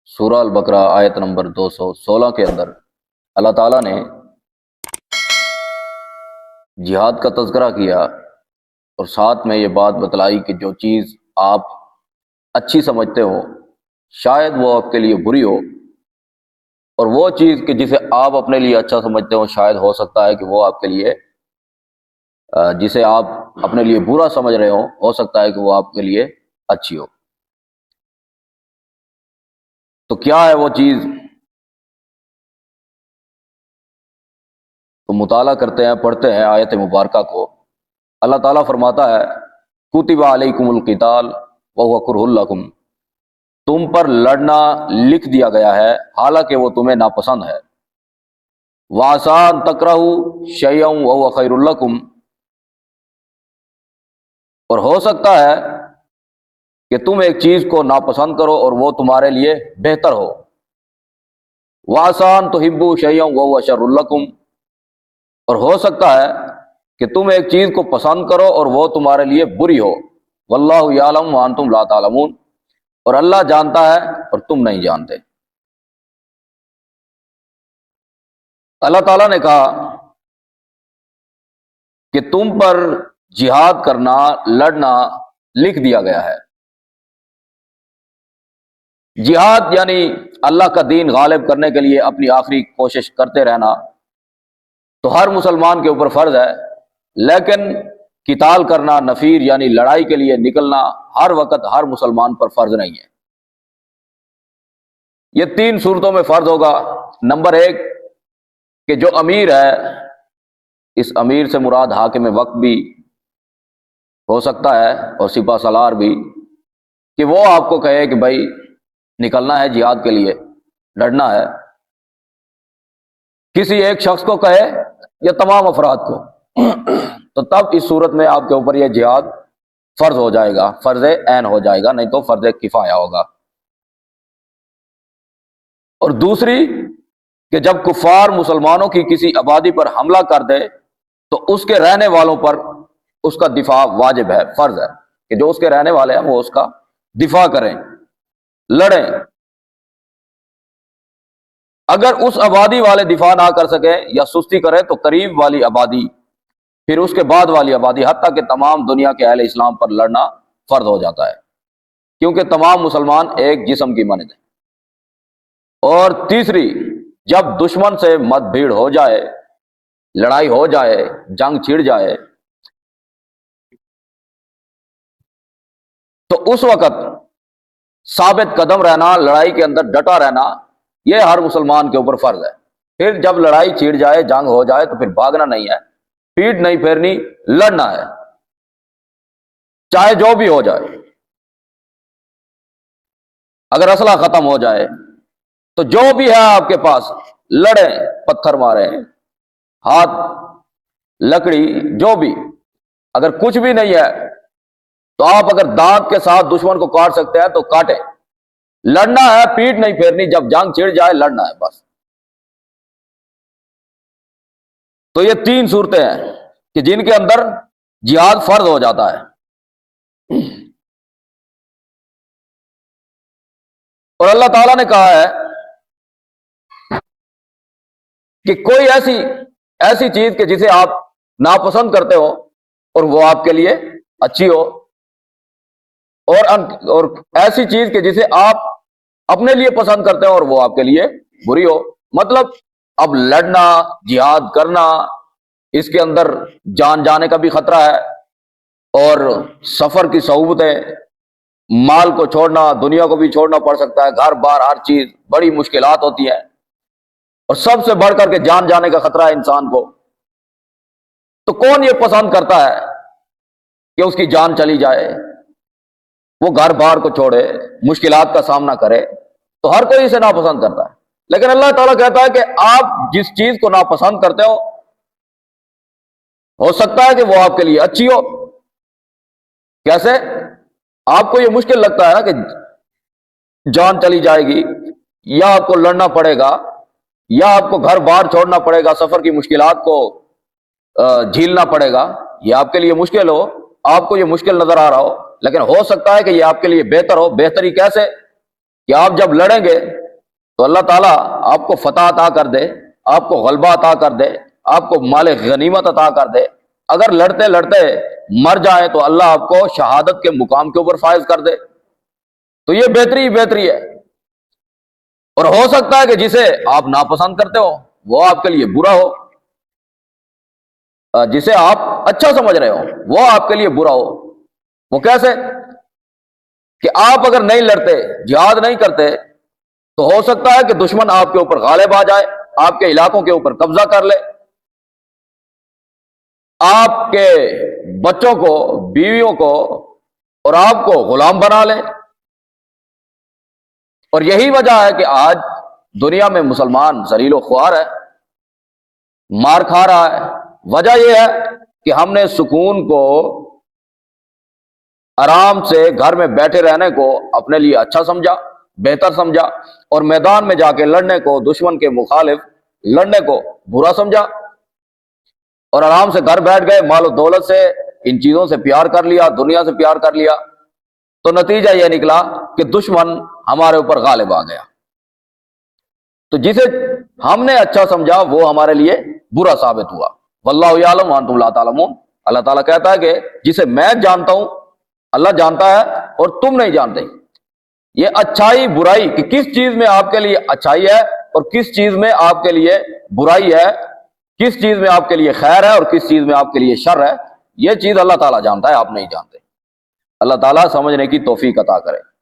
سورہ البقرہ آیت نمبر 216 کے اندر اللہ تعالیٰ نے جہاد کا تذکرہ کیا اور ساتھ میں یہ بات بتلائی کہ جو چیز آپ اچھی سمجھتے ہو شاید وہ آپ کے لیے بری ہو، اور وہ چیز کہ جسے آپ اپنے لیے اچھا سمجھتے ہو شاید ہو سکتا ہے کہ وہ آپ کے لیے جسے آپ اپنے لیے برا سمجھ رہے ہو سکتا ہے کہ وہ آپ کے لیے اچھی ہو۔ تو کیا ہے وہ چیز؟ تو مطالعہ کرتے ہیں، پڑھتے ہیں آیت مبارکہ کو۔ اللہ تعالیٰ فرماتا ہے کتب علیکم القتال وہو کرہ لکم، تم پر لڑنا لکھ دیا گیا ہے حالانکہ وہ تمہیں ناپسند ہے۔ وعسیٰ ان تکرہوا شیئا وہو خیر لکم، اور ہو سکتا ہے کہ تم ایک چیز کو ناپسند کرو اور وہ تمہارے لیے بہتر ہو۔ وعسیٰ ان تحبوا شیئا وہو شر لکم، اور ہو سکتا ہے کہ تم ایک چیز کو پسند کرو اور وہ تمہارے لیے بری ہو۔ واللہ یعلم وانتم لا تعلمون، اور اللہ جانتا ہے اور تم نہیں جانتے۔ اللہ تعالیٰ نے کہا کہ تم پر جہاد کرنا، لڑنا لکھ دیا گیا ہے۔ جہاد یعنی اللہ کا دین غالب کرنے کے لیے اپنی آخری کوشش کرتے رہنا تو ہر مسلمان کے اوپر فرض ہے، لیکن قتال کرنا، نفیر یعنی لڑائی کے لیے نکلنا ہر وقت ہر مسلمان پر فرض نہیں ہے۔ یہ تین صورتوں میں فرض ہوگا۔ نمبر ایک کہ جو امیر ہے، اس امیر سے مراد حاکم وقت بھی ہو سکتا ہے اور سپہ سالار بھی، کہ وہ آپ کو کہے کہ بھائی نکلنا ہے جہاد کے لیے، لڑنا ہے۔ کسی ایک شخص کو کہے یا تمام افراد کو، تو تب اس صورت میں آپ کے اوپر یہ جہاد فرض ہو جائے گا، فرض عین ہو جائے گا، نہیں تو فرض کفایہ ہوگا۔ اور دوسری کہ جب کفار مسلمانوں کی کسی آبادی پر حملہ کر دے تو اس کے رہنے والوں پر اس کا دفاع واجب ہے، فرض ہے کہ جو اس کے رہنے والے ہیں وہ اس کا دفاع کریں، لڑیں۔ اگر اس آبادی والے دفاع نہ کر سکیں یا سستی کریں تو قریب والی آبادی، پھر اس کے بعد والی آبادی، حتیٰ کہ تمام دنیا کے اہل اسلام پر لڑنا فرض ہو جاتا ہے، کیونکہ تمام مسلمان ایک جسم کی مانند ہیں۔ اور تیسری، جب دشمن سے مت بھیڑ ہو جائے، لڑائی ہو جائے، جنگ چھڑ جائے، تو اس وقت ثابت قدم رہنا، لڑائی کے اندر ڈٹا رہنا، یہ ہر مسلمان کے اوپر فرض ہے۔ پھر جب لڑائی چھڑ جائے، جنگ ہو جائے، تو پھر بھاگنا نہیں ہے، پیٹ نہیں پھیرنی، لڑنا ہے، چاہے جو بھی ہو جائے۔ اگر اسلحہ ختم ہو جائے تو جو بھی ہے آپ کے پاس لڑیں، پتھر ماریں، ہاتھ، لکڑی، جو بھی۔ اگر کچھ بھی نہیں ہے تو آپ اگر دانت کے ساتھ دشمن کو کاٹ سکتے ہیں تو کاٹیں، لڑنا ہے، پیٹ نہیں پھیرنی، جب جنگ چھڑ جائے لڑنا ہے بس۔ تو یہ تین صورتیں ہیں کہ جن کے اندر جہاد فرض ہو جاتا ہے۔ اور اللہ تعالیٰ نے کہا ہے کہ کوئی ایسی چیز کہ جسے آپ ناپسند کرتے ہو اور وہ آپ کے لیے اچھی ہو، اور ایسی چیز کہ جسے آپ اپنے لیے پسند کرتے ہو اور وہ آپ کے لیے بری ہو۔ مطلب اب لڑنا، جہاد کرنا، اس کے اندر جان جانے کا بھی خطرہ ہے، اور سفر کی صعوبتیں، مال کو چھوڑنا، دنیا کو بھی چھوڑنا پڑ سکتا ہے، گھر بار، ہر چیز، بڑی مشکلات ہوتی ہیں، اور سب سے بڑھ کر کے جان جانے کا خطرہ ہے انسان کو۔ تو کون یہ پسند کرتا ہے کہ اس کی جان چلی جائے، وہ گھر بار کو چھوڑے، مشکلات کا سامنا کرے؟ تو ہر کوئی اسے ناپسند کرتا ہے۔ لیکن اللہ تعالیٰ کہتا ہے کہ آپ جس چیز کو ناپسند کرتے ہو سکتا ہے کہ وہ آپ کے لیے اچھی ہو۔ کیسے؟ آپ کو یہ مشکل لگتا ہے نا کہ جان چلی جائے گی، یا آپ کو لڑنا پڑے گا، یا آپ کو گھر بار چھوڑنا پڑے گا، سفر کی مشکلات کو جھیلنا پڑے گا، یہ آپ کے لیے مشکل ہو، آپ کو یہ مشکل نظر آ رہا ہو، لیکن ہو سکتا ہے کہ یہ آپ کے لیے بہتر ہو۔ بہتری کیسے؟ کہ آپ جب لڑیں گے تو اللہ تعالیٰ آپ کو فتح عطا کر دے، آپ کو غلبہ عطا کر دے، آپ کو مال غنیمت عطا کر دے۔ اگر لڑتے لڑتے مر جائیں تو اللہ آپ کو شہادت کے مقام کے اوپر فائز کر دے، تو یہ بہتری ہی بہتری ہے۔ اور ہو سکتا ہے کہ جسے آپ ناپسند کرتے ہو وہ آپ کے لیے برا ہو، جسے آپ اچھا سمجھ رہے ہو وہ آپ کے لیے برا ہو۔ وہ کیسے؟ کہ آپ اگر نہیں لڑتے، جہاد نہیں کرتے، تو ہو سکتا ہے کہ دشمن آپ کے اوپر غالب آ جائے، آپ کے علاقوں کے اوپر قبضہ کر لے، آپ کے بچوں کو، بیویوں کو اور آپ کو غلام بنا لے۔ اور یہی وجہ ہے کہ آج دنیا میں مسلمان ذلیل و خوار ہے، مار کھا رہا ہے۔ وجہ یہ ہے کہ ہم نے سکون کو، آرام سے گھر میں بیٹھے رہنے کو اپنے لیے اچھا سمجھا، بہتر سمجھا، اور میدان میں جا کے لڑنے کو، دشمن کے مخالف لڑنے کو برا سمجھا، اور آرام سے گھر بیٹھ گئے، مال و دولت سے، ان چیزوں سے پیار کر لیا، دنیا سے پیار کر لیا، تو نتیجہ یہ نکلا کہ دشمن ہمارے اوپر غالب آ گیا۔ تو جسے ہم نے اچھا سمجھا وہ ہمارے لیے برا ثابت ہوا۔ واللہ یعلم وانتم لا تعلمون۔ اللہ تعالیٰ کہتا ہے کہ جسے میں جانتا ہوں اللہ جانتا ہے اور تم نہیں جانتے۔ یہ اچھائی برائی کہ کس چیز میں آپ کے لیے اچھائی ہے اور کس چیز میں آپ کے لیے برائی ہے، کس چیز میں آپ کے لیے خیر ہے اور کس چیز میں آپ کے لیے شر ہے، یہ چیز اللہ تعالیٰ جانتا ہے، آپ نہیں جانتے۔ اللہ تعالیٰ سمجھنے کی توفیق عطا کرے۔